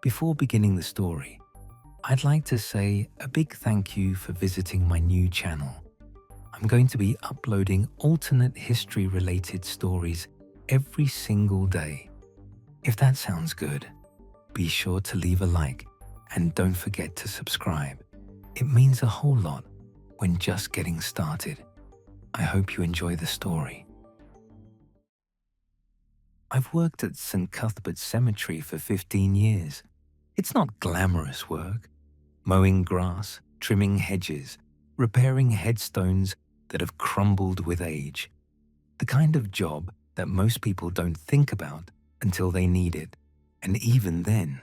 Before beginning the story, I'd like to say a big thank you for visiting my new channel. I'm going to be uploading alternate history-related stories every single day. If that sounds good, be sure to leave a like and don't forget to subscribe. It means a whole lot when just getting started. I hope you enjoy the story. I've worked at St. Cuthbert's Cemetery for 15 years. It's not glamorous work. Mowing grass, trimming hedges, repairing headstones that have crumbled with age. The kind of job that most people don't think about until they need it. And even then,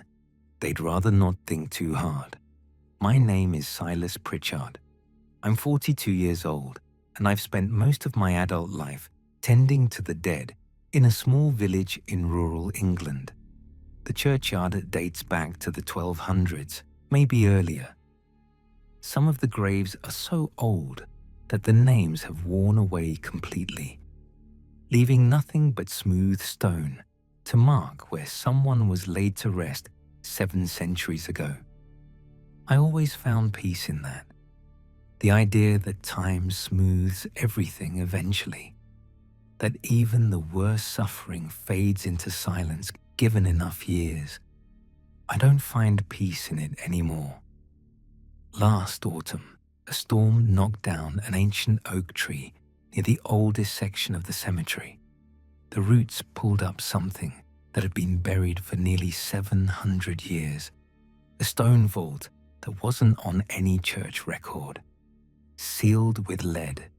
they'd rather not think too hard. My name is Silas Pritchard. I'm 42 years old, and I've spent most of my adult life tending to the dead in a small village in rural England. The churchyard dates back to the 1200s, maybe earlier. Some of the graves are so old that the names have worn away completely, leaving nothing but smooth stone to mark where someone was laid to rest 7 centuries ago. I always found peace in that. The idea that time smooths everything eventually. That even the worst suffering fades into silence given enough years. I don't find peace in it anymore. Last autumn, a storm knocked down an ancient oak tree near the oldest section of the cemetery. The roots pulled up something that had been buried for nearly 700 years. A stone vault that wasn't on any church record, sealed with lead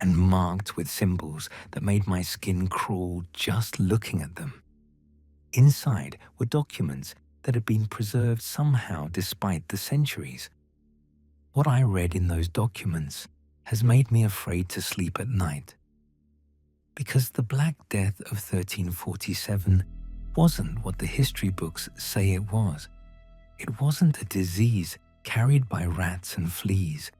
and marked with symbols that made my skin crawl just looking at them. Inside were documents that had been preserved somehow despite the centuries. What I read in those documents has made me afraid to sleep at night. Because the Black Death of 1347 wasn't what the history books say it was. It wasn't a disease carried by rats and fleas.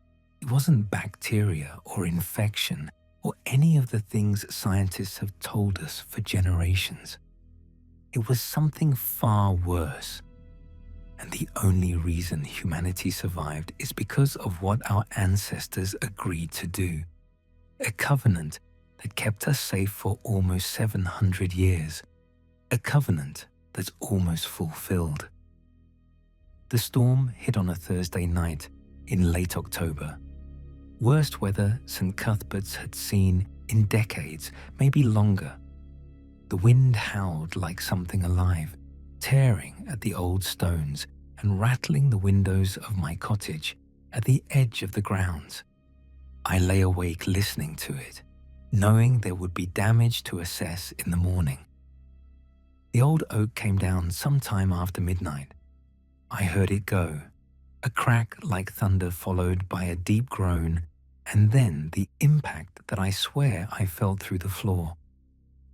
It wasn't bacteria or infection or any of the things scientists have told us for generations. It was something far worse. And the only reason humanity survived is because of what our ancestors agreed to do. A covenant that kept us safe for almost 700 years. A covenant that's almost fulfilled. The storm hit on a Thursday night in late October. Worst weather St. Cuthbert's had seen in decades, maybe longer. The wind howled like something alive, tearing at the old stones and rattling the windows of my cottage at the edge of the grounds. I lay awake listening to it, knowing there would be damage to assess in the morning. The old oak came down sometime after midnight. I heard it go, a crack like thunder followed by a deep groan, and then the impact that I swear I felt through the floor.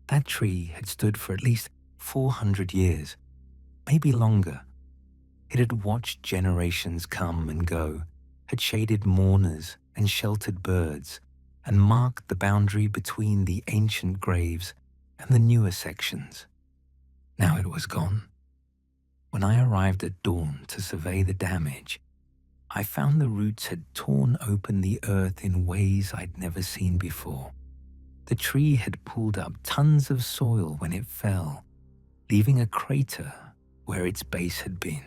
That tree had stood for at least 400 years, maybe longer. It had watched generations come and go, had shaded mourners and sheltered birds, and marked the boundary between the ancient graves and the newer sections. Now it was gone. When I arrived at dawn to survey the damage, I found the roots had torn open the earth in ways I'd never seen before. The tree had pulled up tons of soil when it fell, leaving a crater where its base had been.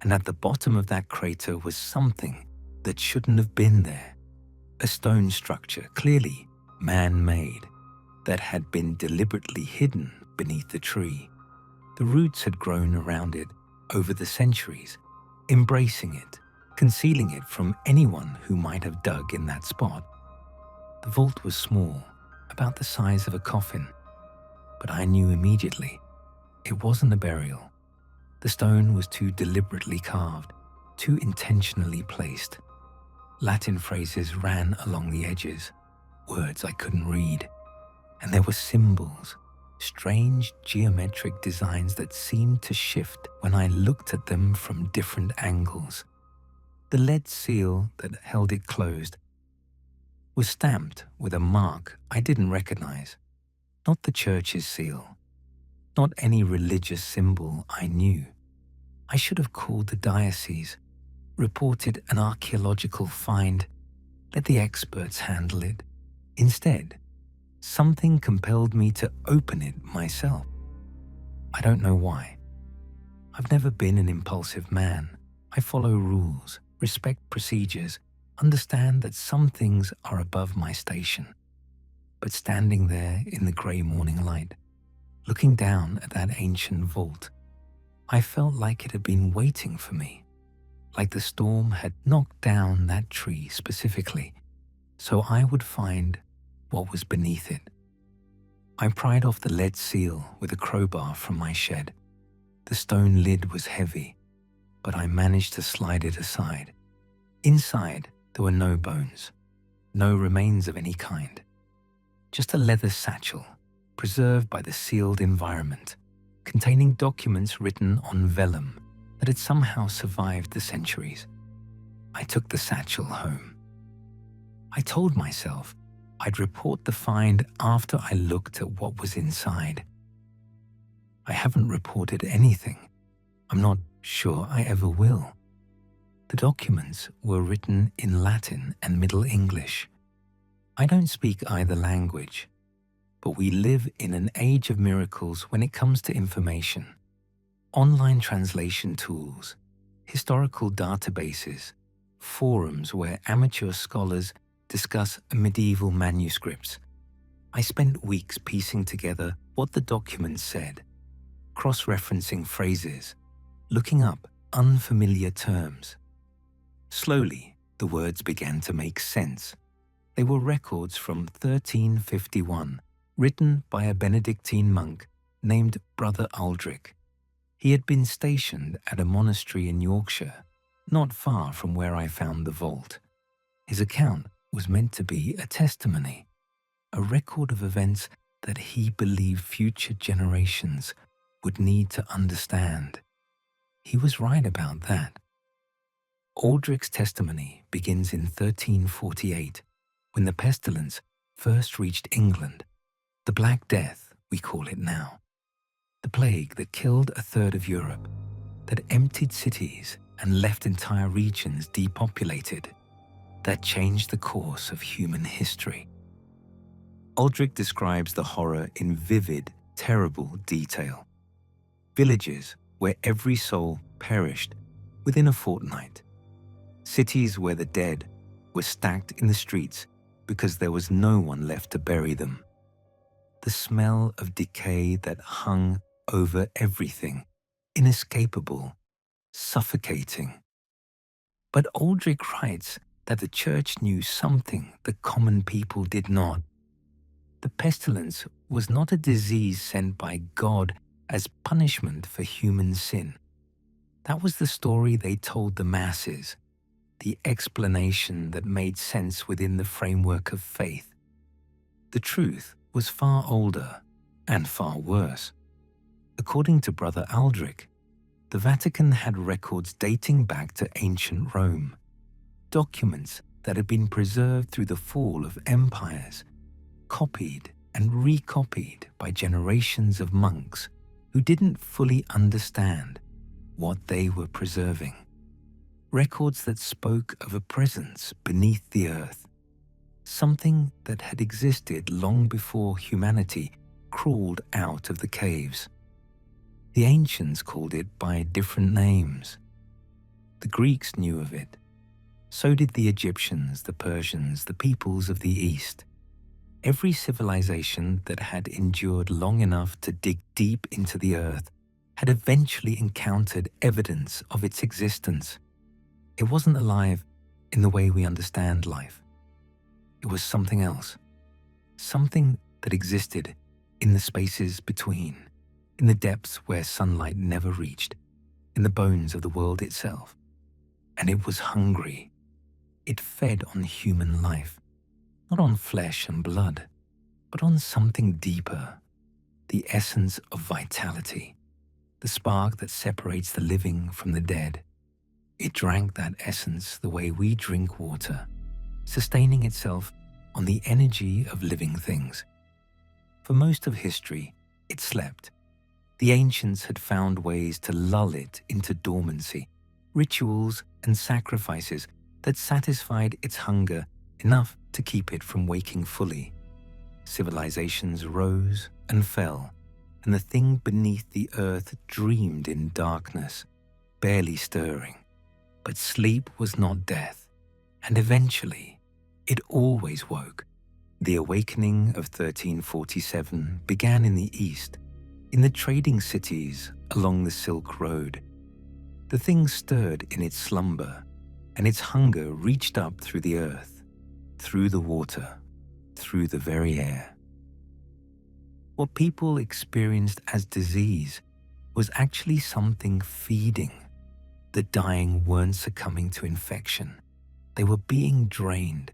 And at the bottom of that crater was something that shouldn't have been there. A stone structure, clearly man-made, that had been deliberately hidden beneath the tree. The roots had grown around it over the centuries, embracing it, concealing it from anyone who might have dug in that spot. The vault was small, about the size of a coffin, but I knew immediately it wasn't a burial. The stone was too deliberately carved, too intentionally placed. Latin phrases ran along the edges, words I couldn't read, and there were symbols, strange geometric designs that seemed to shift when I looked at them from different angles. The lead seal that held it closed was stamped with a mark I didn't recognize. Not the church's seal, not any religious symbol I knew. I should have called the diocese, reported an archaeological find, let the experts handle it. Instead, something compelled me to open it myself. I don't know why. I've never been an impulsive man. I follow rules, respect procedures, understand that some things are above my station. But standing there in the grey morning light, looking down at that ancient vault, I felt like it had been waiting for me, like the storm had knocked down that tree specifically, so I would find what was beneath it. I pried off the lead seal with a crowbar from my shed. The stone lid was heavy, but I managed to slide it aside. Inside, there were no bones, no remains of any kind, just a leather satchel preserved by the sealed environment, containing documents written on vellum that had somehow survived the centuries. I took the satchel home. I told myself I'd report the find after I looked at what was inside. I haven't reported anything. I'm not sure I ever will. The documents were written in Latin and Middle English. I don't speak either language, but we live in an age of miracles when it comes to information. Online translation tools, historical databases, forums where amateur scholars discuss medieval manuscripts. I spent weeks piecing together what the documents said, cross-referencing phrases, looking up unfamiliar terms. Slowly, the words began to make sense. They were records from 1351, written by a Benedictine monk named Brother Aldrich. He had been stationed at a monastery in Yorkshire, not far from where I found the vault. His account was meant to be a testimony, a record of events that he believed future generations would need to understand. He was right about that. Aldrich's testimony begins in 1348, when the pestilence first reached England, the Black Death, we call it now. The plague that killed a third of Europe, that emptied cities and left entire regions depopulated, that changed the course of human history. Aldrich describes the horror in vivid, terrible detail. Villages where every soul perished within a fortnight. Cities where the dead were stacked in the streets because there was no one left to bury them. The smell of decay that hung over everything, inescapable, suffocating. But Aldrich writes that the church knew something the common people did not. The pestilence was not a disease sent by God as punishment for human sin. That was the story they told the masses, the explanation that made sense within the framework of faith. The truth was far older and far worse. According to Brother Aldrich, the Vatican had records dating back to ancient Rome, documents that had been preserved through the fall of empires, copied and recopied by generations of monks who didn't fully understand what they were preserving. Records that spoke of a presence beneath the earth, something that had existed long before humanity crawled out of the caves. The ancients called it by different names. The Greeks knew of it. So did the Egyptians, the Persians, the peoples of the East. Every civilization that had endured long enough to dig deep into the earth had eventually encountered evidence of its existence. It wasn't alive in the way we understand life. It was something else, something that existed in the spaces between, in the depths where sunlight never reached, in the bones of the world itself. And it was hungry. It fed on human life, not on flesh and blood, but on something deeper, the essence of vitality, the spark that separates the living from the dead. It drank that essence the way we drink water, sustaining itself on the energy of living things. For most of history, it slept. The ancients had found ways to lull it into dormancy, rituals and sacrifices that satisfied its hunger enough to keep it from waking fully. Civilizations rose and fell, and the thing beneath the earth dreamed in darkness, barely stirring. But sleep was not death, and eventually, it always woke. The awakening of 1347 began in the east, in the trading cities along the Silk Road. The thing stirred in its slumber, and its hunger reached up through the earth, through the water, through the very air. What people experienced as disease was actually something feeding. The dying weren't succumbing to infection. They were being drained,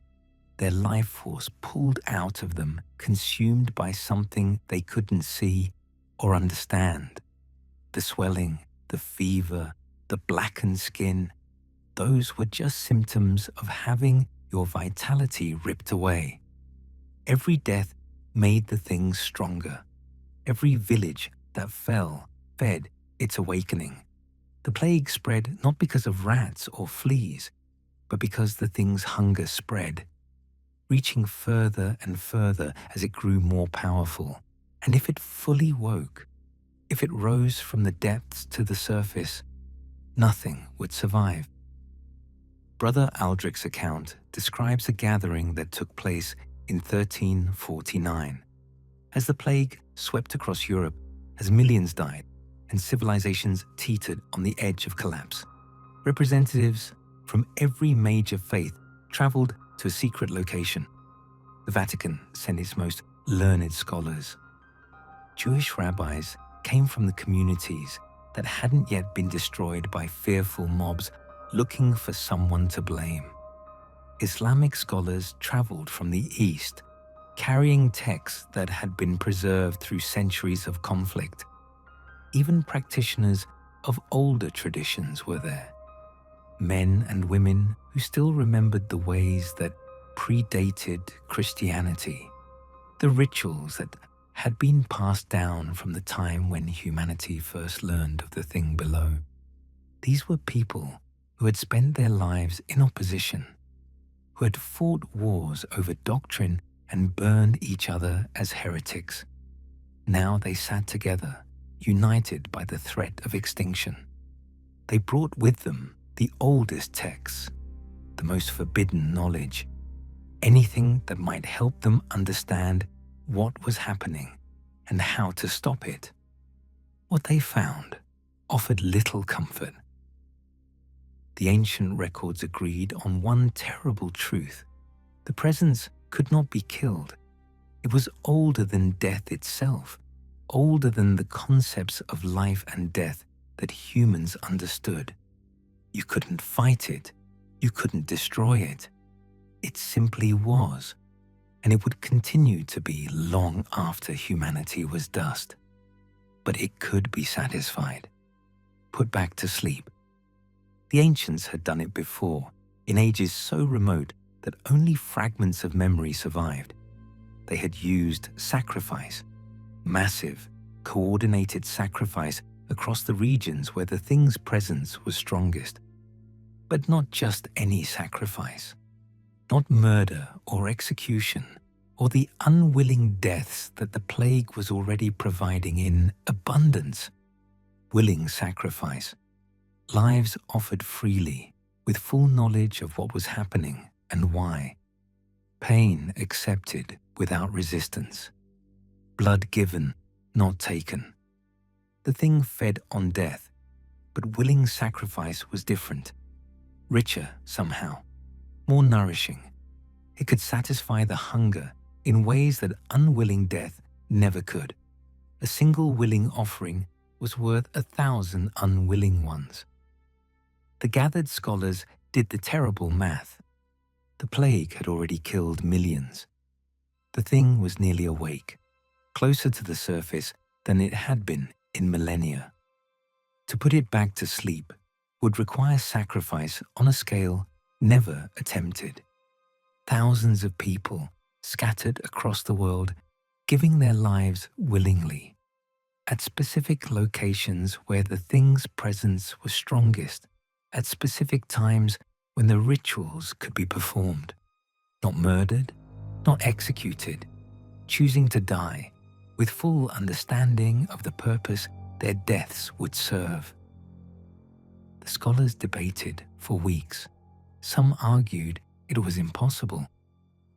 their life force pulled out of them, consumed by something they couldn't see or understand. The swelling, the fever, the blackened skin, those were just symptoms of having your vitality ripped away. Every death made the thing stronger. Every village that fell fed its awakening. The plague spread not because of rats or fleas, but because the thing's hunger spread, reaching further and further as it grew more powerful. And if it fully woke, if it rose from the depths to the surface, nothing would survive. Brother Aldrich's account describes a gathering that took place in 1349. As the plague swept across Europe, as millions died and civilizations teetered on the edge of collapse, representatives from every major faith traveled to a secret location. The Vatican sent its most learned scholars. Jewish rabbis came from the communities that hadn't yet been destroyed by fearful mobs looking for someone to blame. Islamic scholars traveled from the East, carrying texts that had been preserved through centuries of conflict. Even practitioners of older traditions were there. Men and women who still remembered the ways that predated Christianity, the rituals that had been passed down from the time when humanity first learned of the thing below. These were people who had spent their lives in opposition, who had fought wars over doctrine and burned each other as heretics. Now they sat together, united by the threat of extinction. They brought with them the oldest texts, the most forbidden knowledge, anything that might help them understand what was happening and how to stop it. What they found offered little comfort. The ancient records agreed on one terrible truth. The presence could not be killed. It was older than death itself, older than the concepts of life and death that humans understood. You couldn't fight it. You couldn't destroy it. It simply was, and it would continue to be long after humanity was dust. But it could be satisfied, put back to sleep. The ancients had done it before, in ages so remote that only fragments of memory survived. They had used sacrifice, massive, coordinated sacrifice across the regions where the thing's presence was strongest. But not just any sacrifice, not murder or execution, or the unwilling deaths that the plague was already providing in abundance. Willing sacrifice, lives offered freely, with full knowledge of what was happening and why. Pain accepted without resistance. Blood given, not taken. The thing fed on death, but willing sacrifice was different. Richer somehow, more nourishing. It could satisfy the hunger in ways that unwilling death never could. A single willing offering was worth 1,000 unwilling ones. The gathered scholars did the terrible math. The plague had already killed millions. The thing was nearly awake, closer to the surface than it had been in millennia. To put it back to sleep would require sacrifice on a scale never attempted. Thousands of people scattered across the world, giving their lives willingly. at specific locations where the thing's presence was strongest, at specific times when the rituals could be performed. Not murdered, not executed, choosing to die with full understanding of the purpose their deaths would serve. The scholars debated for weeks. Some argued it was impossible.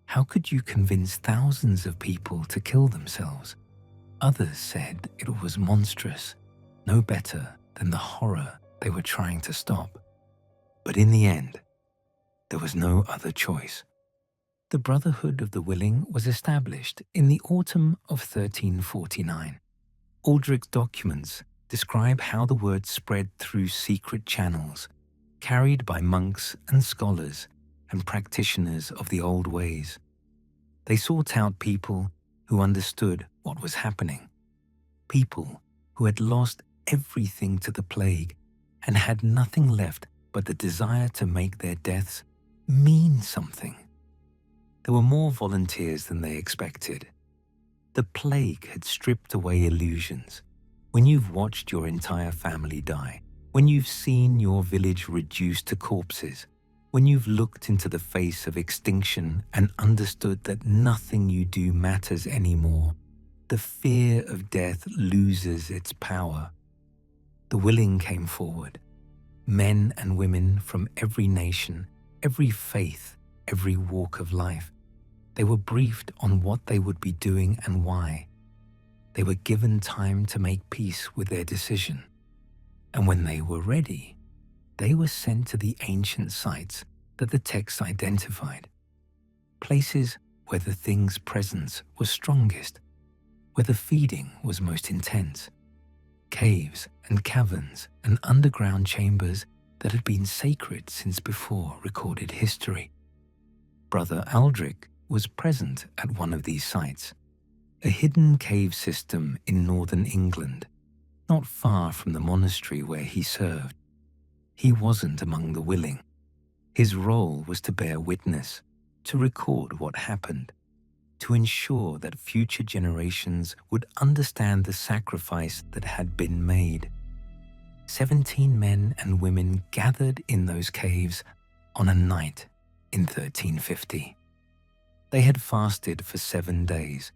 How could you convince thousands of people to kill themselves? Others said it was monstrous, no better than the horror they were trying to stop. But in the end, there was no other choice. The Brotherhood of the Willing was established in the autumn of 1349. Aldrich's documents describe how the word spread through secret channels, carried by monks and scholars and practitioners of the old ways. They sought out people who understood what was happening, people who had lost everything to the plague and had nothing left but the desire to make their deaths mean something. There were more volunteers than they expected. The plague had stripped away illusions. When you've watched your entire family die, when you've seen your village reduced to corpses, when you've looked into the face of extinction and understood that nothing you do matters anymore, the fear of death loses its power. The willing came forward, men and women from every nation, every faith, every walk of life. They were briefed on what they would be doing and why. They were given time to make peace with their decision. And when they were ready, they were sent to the ancient sites that the texts identified, places where the thing's presence was strongest, where the feeding was most intense, caves and caverns and underground chambers that had been sacred since before recorded history. Brother Aldrich was present at one of these sites, a hidden cave system in northern England, not far from the monastery where he served. He wasn't among the willing. His role was to bear witness, to record what happened, to ensure that future generations would understand the sacrifice that had been made. 17 men and women gathered in those caves on a night in 1350. They had fasted for 7 days.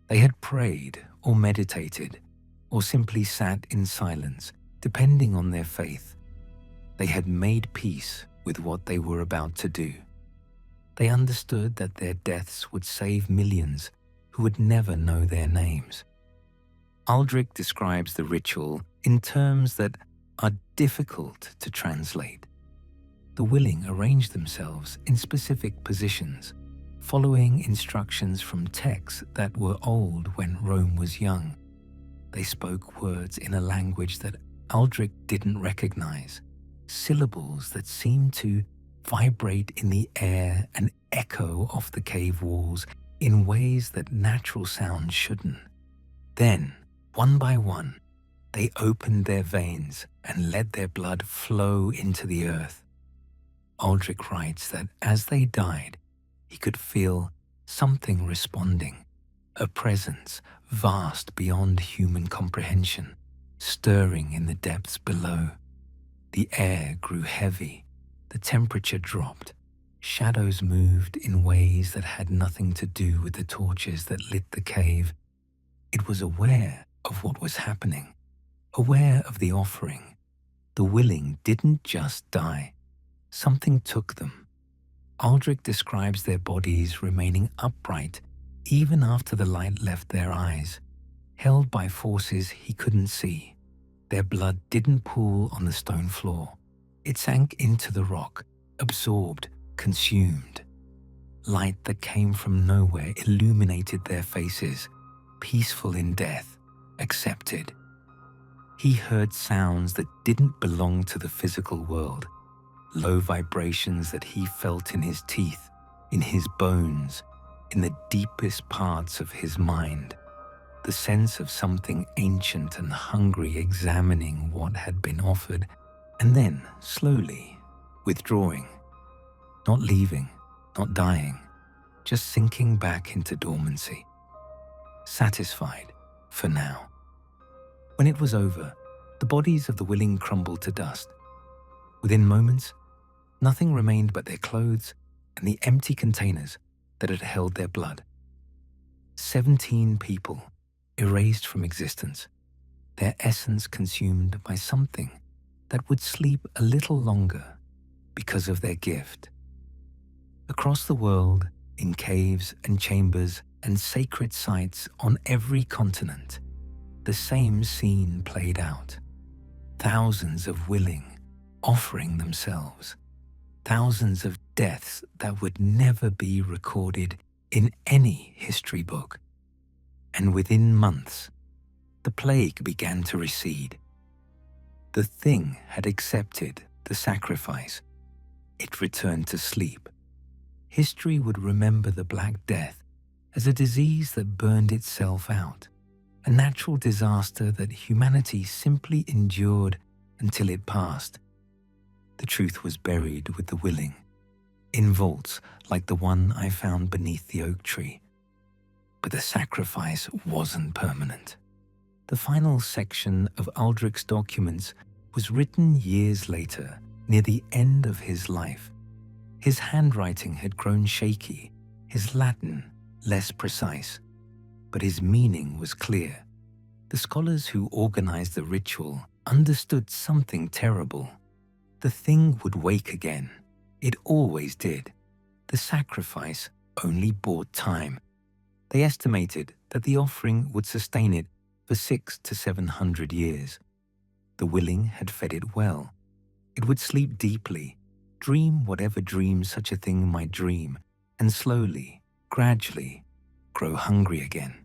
They had prayed or meditated, or simply sat in silence, depending on their faith. They had made peace with what they were about to do. They understood that their deaths would save millions who would never know their names. Aldrich describes the ritual in terms that are difficult to translate. The willing arranged themselves in specific positions, following instructions from texts that were old when Rome was young. They spoke words in a language that Aldrich didn't recognize, syllables that seemed to vibrate in the air and echo off the cave walls in ways that natural sound shouldn't. Then, one by one, they opened their veins and let their blood flow into the earth. Aldrich writes that as they died, he could feel something responding, a presence vast beyond human comprehension, stirring in the depths below. The air grew heavy, the temperature dropped, shadows moved in ways that had nothing to do with the torches that lit the cave. It was aware of what was happening, aware of the offering. The willing didn't just die. Something took them. Aldrich describes their bodies remaining upright even after the light left their eyes, held by forces he couldn't see. Their blood didn't pool on the stone floor. It sank into the rock, absorbed, consumed. Light that came from nowhere illuminated their faces, peaceful in death, accepted. He heard sounds that didn't belong to the physical world, low vibrations that he felt in his teeth, in his bones, in the deepest parts of his mind. The sense of something ancient and hungry examining what had been offered, and then, slowly, withdrawing. Not leaving, not dying, just sinking back into dormancy. Satisfied, for now. When it was over, the bodies of the willing crumbled to dust. Within moments, nothing remained but their clothes and the empty containers that had held their blood. 17 people erased from existence, their essence consumed by something that would sleep a little longer because of their gift. Across the world, in caves and chambers and sacred sites on every continent, the same scene played out. Thousands of willing offering themselves, thousands of deaths that would never be recorded in any history book. And within months, the plague began to recede. The thing had accepted the sacrifice. It returned to sleep. History would remember the Black Death as a disease that burned itself out, a natural disaster that humanity simply endured until it passed. The truth was buried with the willing, in vaults like the one I found beneath the oak tree. But the sacrifice wasn't permanent. The final section of Aldrich's documents was written years later, near the end of his life. His handwriting had grown shaky, his Latin less precise, but his meaning was clear. The scholars who organized the ritual understood something terrible. The thing would wake again. It always did. The sacrifice only bought time. They estimated that the offering would sustain it for 600 to 700 years. The willing had fed it well. It would sleep deeply, dream whatever dreams such a thing might dream, and slowly, gradually, grow hungry again.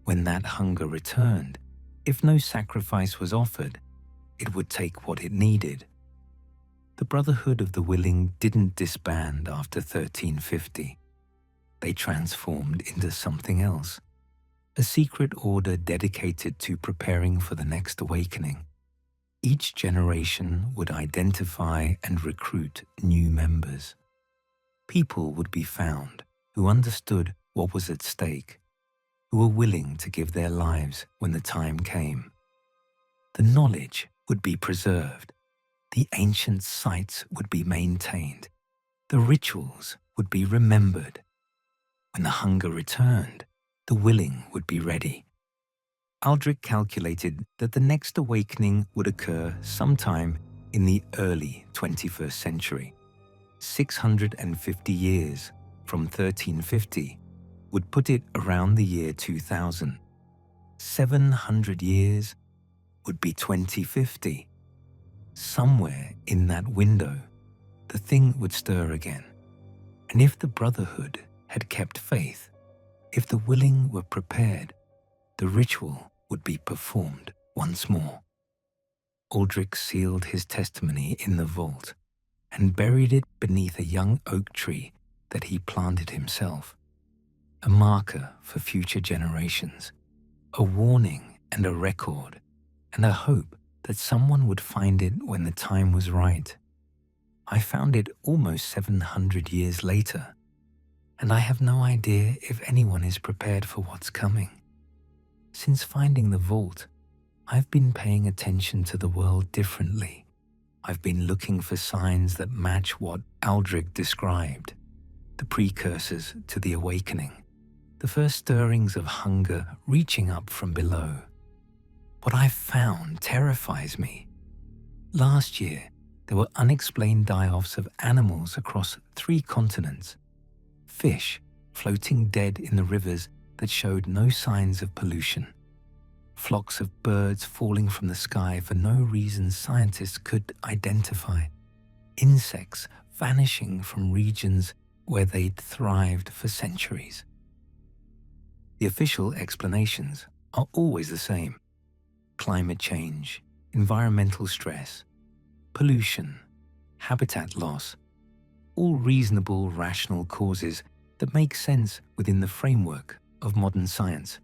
When that hunger returned, if no sacrifice was offered, it would take what it needed. The Brotherhood of the Willing didn't disband after 1350. They transformed into something else, a secret order dedicated to preparing for the next awakening. Each generation would identify and recruit new members. People would be found who understood what was at stake, who were willing to give their lives when the time came. The knowledge would be preserved. The ancient sites would be maintained. The rituals would be remembered. When the hunger returned, the willing would be ready. Aldrich calculated that the next awakening would occur sometime in the early 21st century. 650 years from 1350 would put it around the year 2000. 700 years would be 2050. Somewhere in that window, the thing would stir again. And if the Brotherhood had kept faith, if the willing were prepared, the ritual would be performed once more. Aldrich sealed his testimony in the vault and buried it beneath a young oak tree that he planted himself, a marker for future generations, a warning and a record, and a hope that someone would find it when the time was right. I found it almost 700 years later, and I have no idea if anyone is prepared for what's coming. Since finding the vault, I've been paying attention to the world differently. I've been looking for signs that match what Aldrich described, the precursors to the awakening, the first stirrings of hunger reaching up from below. What I've found terrifies me. Last year, there were unexplained die-offs of animals across 3 continents. Fish floating dead in the rivers that showed no signs of pollution. Flocks of birds falling from the sky for no reason scientists could identify. Insects vanishing from regions where they'd thrived for centuries. The official explanations are always the same. Climate change, environmental stress, pollution, habitat loss, all reasonable, rational causes that make sense within the framework of modern science.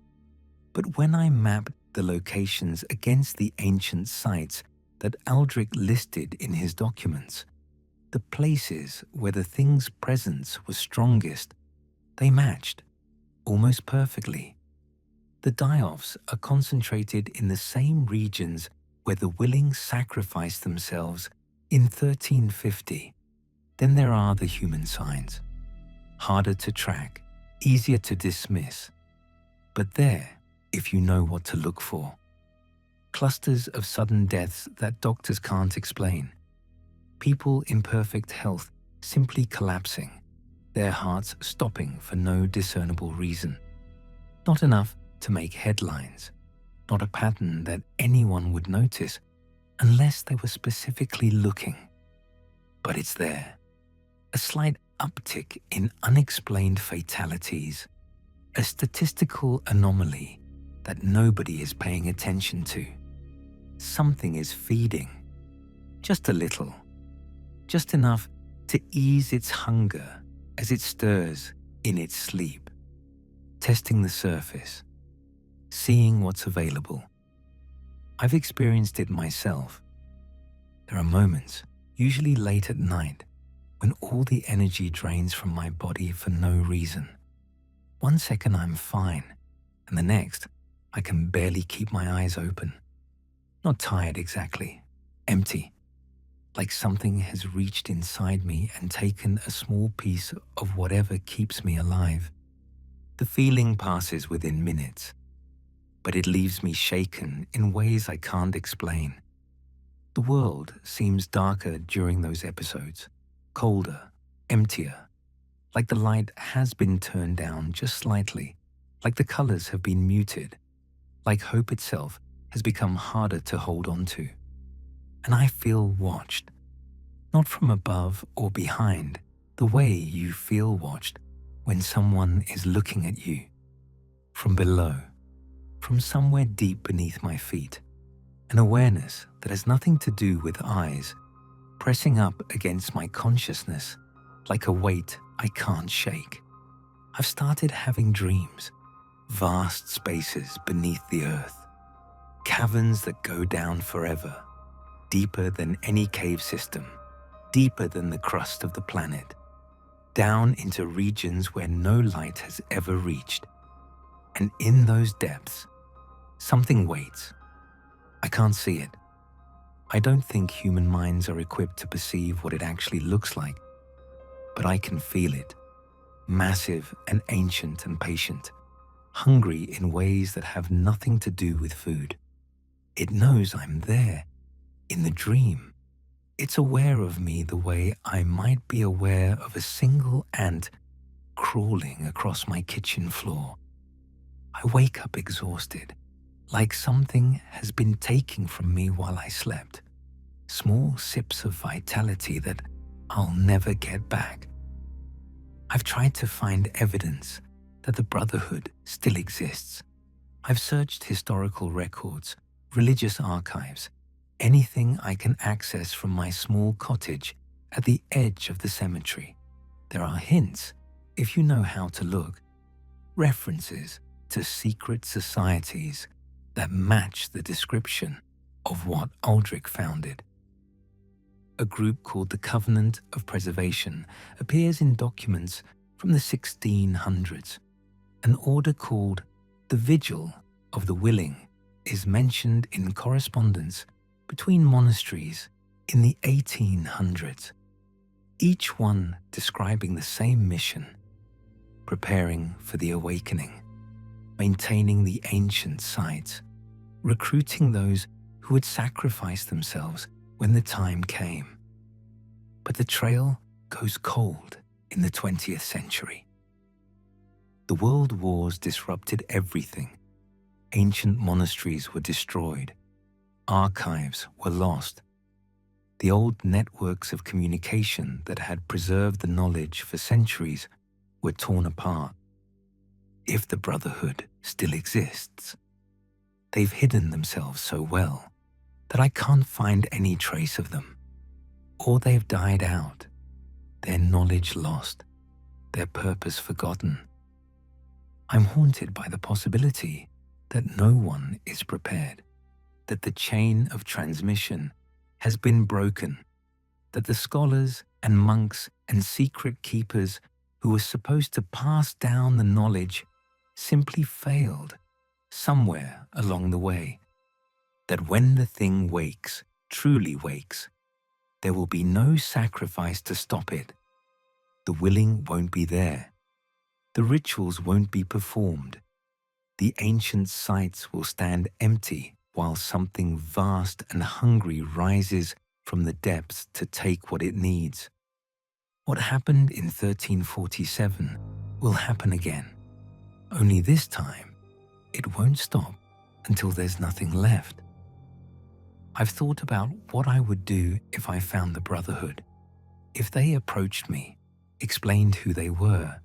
But when I mapped the locations against the ancient sites that Aldrich listed in his documents, the places where the thing's presence was strongest, they matched almost perfectly. The die-offs are concentrated in the same regions where the willing sacrificed themselves in 1350. Then there are the human signs. Harder to track, easier to dismiss. But there, if you know what to look for. Clusters of sudden deaths that doctors can't explain. People in perfect health simply collapsing, their hearts stopping for no discernible reason. Not enough to make headlines, not a pattern that anyone would notice unless they were specifically looking. But it's there. A slight uptick in unexplained fatalities, a statistical anomaly that nobody is paying attention to. Something is feeding, just a little, just enough to ease its hunger as it stirs in its sleep, testing the surface, seeing what's available. I've experienced it myself. There are moments, usually late at night, when all the energy drains from my body for no reason. One second I'm fine, and the next I can barely keep my eyes open. Not tired exactly, empty, like something has reached inside me and taken a small piece of whatever keeps me alive. The feeling passes within minutes, but it leaves me shaken in ways I can't explain. The world seems darker during those episodes, colder, emptier, like the light has been turned down just slightly, like the colors have been muted, like hope itself has become harder to hold on to. And I feel watched, not from above or behind, the way you feel watched when someone is looking at you. From below, from somewhere deep beneath my feet, an awareness that has nothing to do with eyes, pressing up against my consciousness like a weight I can't shake. I've started having dreams, vast spaces beneath the earth, caverns that go down forever, deeper than any cave system, deeper than the crust of the planet, down into regions where no light has ever reached. And in those depths, something waits. I can't see it. I don't think human minds are equipped to perceive what it actually looks like, but I can feel it, massive and ancient and patient, hungry in ways that have nothing to do with food. It knows I'm there, in the dream. It's aware of me the way I might be aware of a single ant crawling across my kitchen floor. I wake up exhausted, like something has been taken from me while I slept. Small sips of vitality that I'll never get back. I've tried to find evidence that the Brotherhood still exists. I've searched historical records, religious archives, anything I can access from my small cottage at the edge of the cemetery. There are hints, if you know how to look, references to secret societies that match the description of what Aldrich founded. A group called the Covenant of Preservation appears in documents from the 1600s. An order called the Vigil of the Willing is mentioned in correspondence between monasteries in the 1800s, each one describing the same mission: preparing for the awakening, maintaining the ancient sites, recruiting those who would sacrifice themselves when the time came. But the trail goes cold in the 20th century. The world wars disrupted everything. Ancient monasteries were destroyed. Archives were lost. The old networks of communication that had preserved the knowledge for centuries were torn apart. If the Brotherhood still exists, they've hidden themselves so well that I can't find any trace of them. Or they've died out, their knowledge lost, their purpose forgotten. I'm haunted by the possibility that no one is prepared, that the chain of transmission has been broken, that the scholars and monks and secret keepers who were supposed to pass down the knowledge simply failed somewhere along the way, that when the thing wakes, truly wakes, there will be no sacrifice to stop it. The willing won't be there. The rituals won't be performed. The ancient sites will stand empty while something vast and hungry rises from the depths to take what it needs. What happened in 1347 will happen again. Only this time, it won't stop until there's nothing left. I've thought about what I would do if I found the Brotherhood. If they approached me, explained who they were,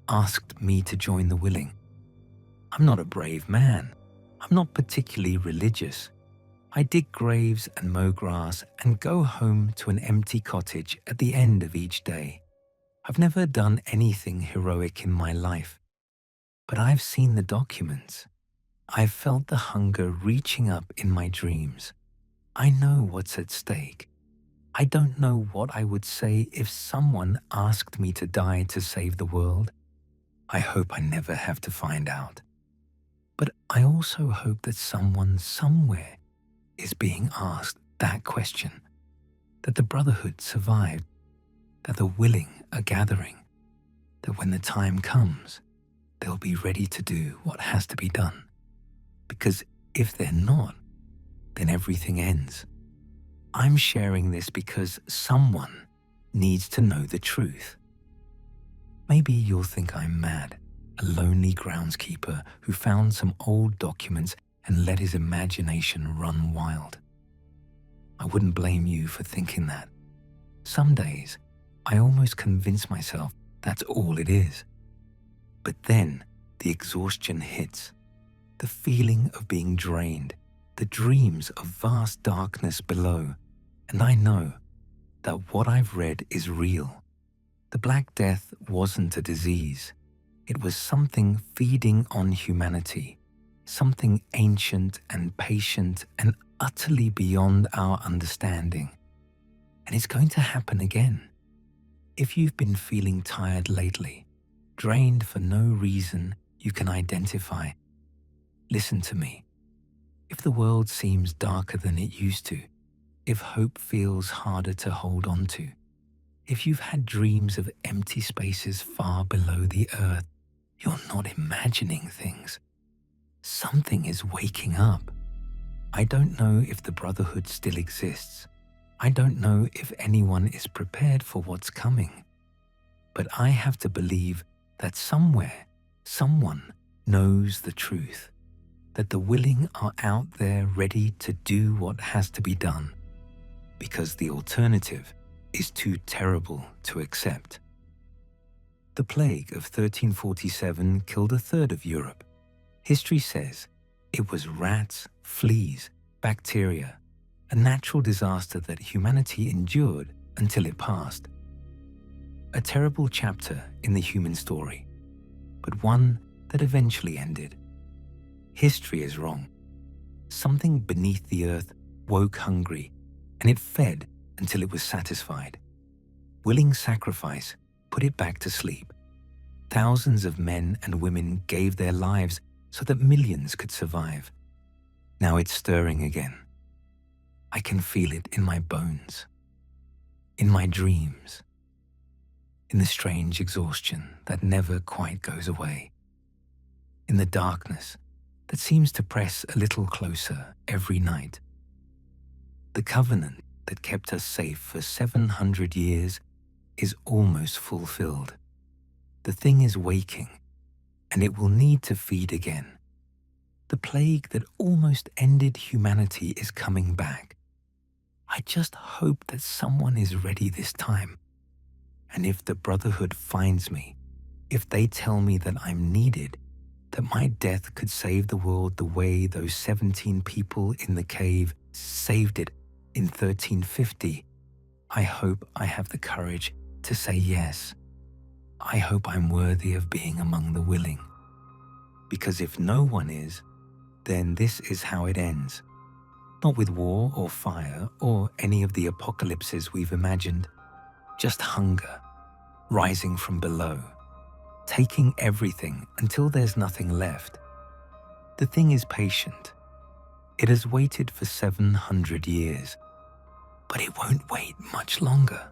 asked me to join the willing. I'm not a brave man. I'm not particularly religious. I dig graves and mow grass and go home to an empty cottage at the end of each day. I've never done anything heroic in my life, but I've seen the documents. I've felt the hunger reaching up in my dreams. I know what's at stake. I don't know what I would say if someone asked me to die to save the world. I hope I never have to find out. But I also hope that someone somewhere is being asked that question, that the Brotherhood survived, that the willing are gathering, that when the time comes, they'll be ready to do what has to be done. Because if they're not, then everything ends. I'm sharing this because someone needs to know the truth. Maybe you'll think I'm mad, a lonely groundskeeper who found some old documents and let his imagination run wild. I wouldn't blame you for thinking that. Some days, I almost convince myself that's all it is. But then, the exhaustion hits, the feeling of being drained, the dreams of vast darkness below, and I know that what I've read is real. The Black Death wasn't a disease. It was something feeding on humanity, something ancient and patient and utterly beyond our understanding. And it's going to happen again. If you've been feeling tired lately, drained for no reason you can identify, listen to me. If the world seems darker than it used to, if hope feels harder to hold on to, if you've had dreams of empty spaces far below the earth, you're not imagining things. Something is waking up. I don't know if the Brotherhood still exists. I don't know if anyone is prepared for what's coming. But I have to believe that somewhere, someone knows the truth, that the willing are out there ready to do what has to be done, because the alternative is too terrible to accept. The plague of 1347 killed a third of Europe. History says it was rats, fleas, bacteria, a natural disaster that humanity endured until it passed. A terrible chapter in the human story, but one that eventually ended. History is wrong. Something beneath the earth woke hungry, and it fed until it was satisfied. Willing sacrifice put it back to sleep. Thousands of men and women gave their lives so that millions could survive. Now it's stirring again. I can feel it in my bones, in my dreams, in the strange exhaustion that never quite goes away, in the darkness that seems to press a little closer every night. The covenant that kept us safe for 700 years is almost fulfilled. The thing is waking, and it will need to feed again. The plague that almost ended humanity is coming back. I just hope that someone is ready this time. And if the Brotherhood finds me, if they tell me that I'm needed, that my death could save the world the way those 17 people in the cave saved it in 1350, I hope I have the courage to say yes. I hope I'm worthy of being among the willing. Because if no one is, then this is how it ends. Not with war or fire or any of the apocalypses we've imagined. Just hunger, rising from below, taking everything until there's nothing left. The thing is patient. It has waited for 700 years, but it won't wait much longer.